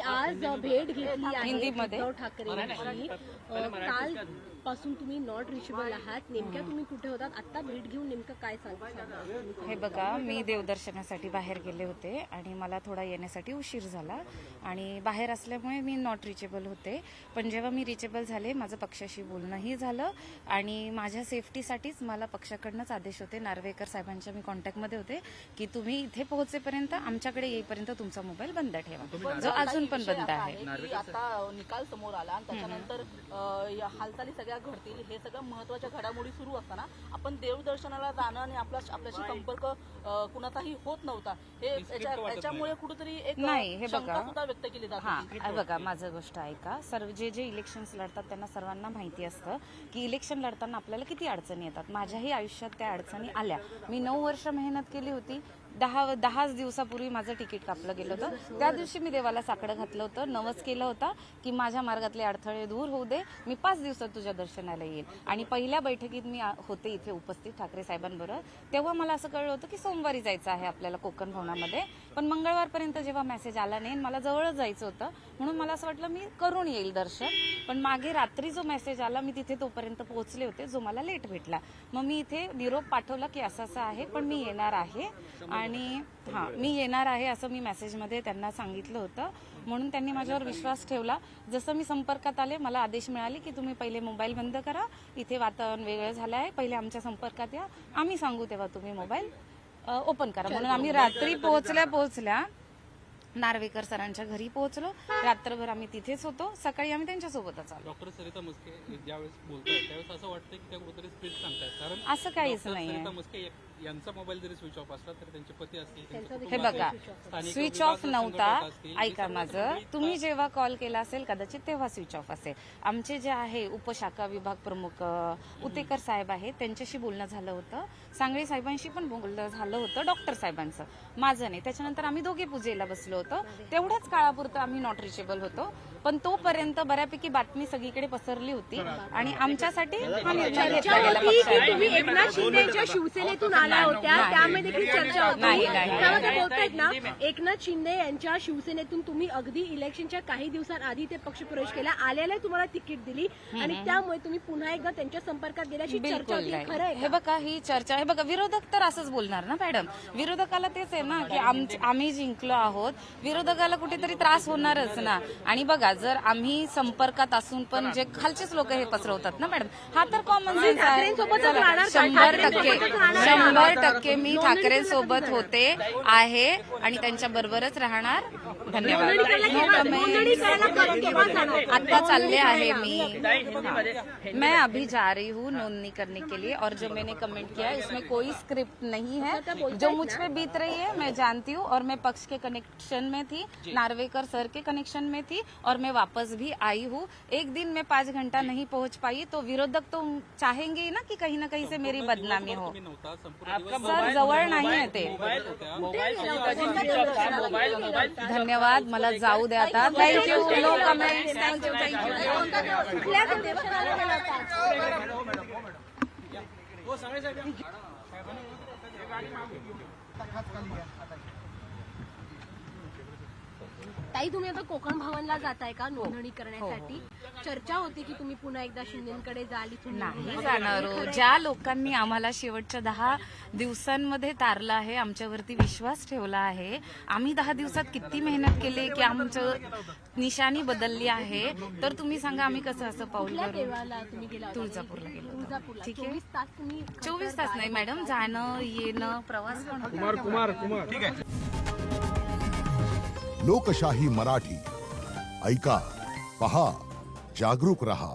आज भेट घेतली आहे उद्धव ठाकरेंची. काल पासून तुम्ही नॉट रिचेबल आहात. नेमक्या तुम्ही कुठे होतात? आता भेट घेऊन नेमकं काय सांगता? हे बघा, मी देवदर्शनासाठी बाहेर गेले होते आणि मला थोडा येण्यासाठी उशीर झाला आणि बाहेर असल्यामुळे मी नॉट रिचेबल होते. पण जेव्हा मी रिचेबल झाले, माझं पक्षाशी बोलणंही झालं आणि माझ्या सेफ्टीसाठीच मला पक्षाकडनंच आदेश होते, नार्वेकर साहेबांच्या मी कॉन्टॅक्टमध्ये होते की तुम्ही इथे पोहोचेपर्यंत, आमच्याकडे येईपर्यंत तुमचा मोबाईल बंद ठेवा, जो अजून पण बंद आहे. आता निकाल समोर आला आणि त्याच्यानंतर हालचाली सगळ्या घडतील, हे सगळं महत्वाच्या घडामोडी सुरू असताना आपण देवदर्शनाला जाणं आणि आपल्याशी संपर्क कुणाचाही होत नव्हता, हे याच्यामुळे कुठेतरी एक शंका सुद्धा व्यक्त केली जाते. हा बघा, माझं गोष्ट ऐका. सर्व जे इलेक्शन्स लढतात त्यांना सर्वांना माहिती असतं की इलेक्शन लढताना आपल्याला किती अडचणी येतात. माझ्याही आयुष्यात त्या अडचणी आल्या. मी 9 वर्ष मेहनत केली होती. 10 दिवसापूर्वी माझं तिकीट कापलं गेलं होतं. त्या दिवशी मी देवाला साकडं घातलं होतं, नवस केलं होतं की माझ्या मार्गातले अडथळे दूर होऊ दे, मी 5 दिवसात तुझ्या दर्शनाला येईल. आणि पहिल्या बैठकीत मी होते इथे उपस्थित ठाकरे साहेबांबरोबर. तेव्हा मला असं कळलं होतं की सोमवारी जायचं आहे आपल्याला कोकण भवनामध्ये. पण मंगळवारपर्यंत जेव्हा मेसेज आला नाही, मला जवळच जायचं होतं, म्हणून मला असं वाटलं मी करून येईल दर्शन. पण मागे रात्री जो मेसेज आला, मी तिथे तोपर्यंत पोहोचले होते, जो मला लेट भेटला. मग मी इथे निरोप पाठवला की असं असं आहे, पण मी येणार आहे आणि मी येणार आहे असं मी मेसेजमध्ये त्यांना सांगितलं होतं. म्हणून त्यांनी माझ्यावर विश्वास ठेवला. जसं मी संपर्कात आले, मला आदेश मिळाले की तुम्ही पहिले मोबाईल बंद करा, इथे वातावरण वेगळं झालं आहे, पहिले आमच्या संपर्कात या, आम्ही सांगू तेव्हा तुम्ही मोबाईल ओपन करा. म्हणून आम्ही रात्री पोहोचल्या नार्वेकर सरांच्या घरी पोहोचलो. रात्रभर आम्ही तिथेच होतो. सकाळी आम्ही त्यांच्यासोबतच आलो. डॉक्टर सरिता म्हस्के ज्यावेळेस बोलतायत त्यावेळेस असं वाटतं की त्या कुठेतरी स्पीच सांगतायत, कारण असं काहीच नाही. सरिता म्हस्के यांचा मोबाईल जरी स्विच ऑफ असला तरी त्यांचे पती असतील, हे बघा, स्विच ऑफ नव्हता. ऐका माझं, तुम्ही जेव्हा कॉल केला असेल कदाचित तेव्हा स्विच ऑफ असेल. आमचे जे आहे उपशाखा विभाग प्रमुख उतेकर साहेब आहेत, त्यांच्याशी बोलणं झालं होतं. सांगळे साहेबांशी पण बोलणं झालं होतं, डॉक्टर साहेबांचं, माझं नाही. त्याच्यानंतर आम्ही दोघे पूजेला बसलो होतो. तेवढ्याच काळापुरतं आम्ही नॉट रिचेबल होतो. पण तोपर्यंत बऱ्यापैकी बातमी सगळीकडे पसरली होती आणि आमच्यासाठी हा निर्णय घेतला गेला पक्षाने. तुम्ही एकनाथ शिंदेच्या शिवसेनेतून आल्या होत्या, त्यामध्ये देखील चर्चा होती. त्यामध्ये बोलतायत ना, एकनाथ शिंदे यांच्या शिवसेनेतून तुम्ही अगदी इलेक्शनच्या काही दिवसांआधी ते पक्ष प्रवेश केला, आलेला तुम्हाला तिकीट दिली आणि त्यामुळे तुम्ही पुन्हा एकदा त्यांच्या संपर्कात गेल्याची चर्चा होती. खरं आहे? हे बघा, ही चर्चा, हे बघा, विरोधक तर असंच बोलणार ना मॅडम. विरोधकाला तेच आहे ना की आम्ही जिंकलो आहोत, विरोधकाला कुठेतरी त्रास होणारच ना. आणि बघा, जर आम्ही संपर्कात असून पण जे खालचेच लोक हे पसरवतात ना मॅडम, हा तर कॉमन सेन्स आहे. 100% मी ठाकरेंसोबत होते आहे आणि त्यांच्या बरोबरच राहणार. धन्यवाद. आता चालले आहे मैं अभी जा रही हूँ नोंदनी करने के लिए, और जो मैंने कमेंट किया है इसमें कोई स्क्रिप्ट नहीं है. जो मुझ पे बीत रही है मैं जानती हूँ, और मैं पक्ष के कनेक्शन में थी, नार्वेकर सर के कनेक्शन में थी, और मैं वापस भी आई हूँ. एक दिन मैं 5 घंटा नहीं पहुँच पाई तो विरोधक तो चाहेंगे ना कि कहीं ना कहीं से मेरी बदनामी हो. सर जवळ नाही आहे ते. धन्यवाद, मला जाऊ द्या आता. थँक्यू. No comments. थँक्यू. ताई, तुम्ही आता कोकण भवनला जाताय का नोंदणी करण्यासाठी? चर्चा होती की तुम्ही पुन्हा एकदा शिंदेकडे जाल. नाही जाणार. ज्या लोकांनी आम्हाला शेवटच्या 10 दिवसांमध्ये तारलं आहे, आमच्यावरती विश्वास ठेवला आहे, आम्ही 10 दिवसात किती मेहनत केली की आमचं निशाणी बदलली आहे, तर तुम्ही सांगा आम्ही कसं असं पाऊल करू. तुळजापूरला गेलो. ठीक आहे, 24 तास नाही मॅडम, जाणं येणं प्रवास पण होता. लोकशाही मराठी ऐका, पहा, जागरूक रहा.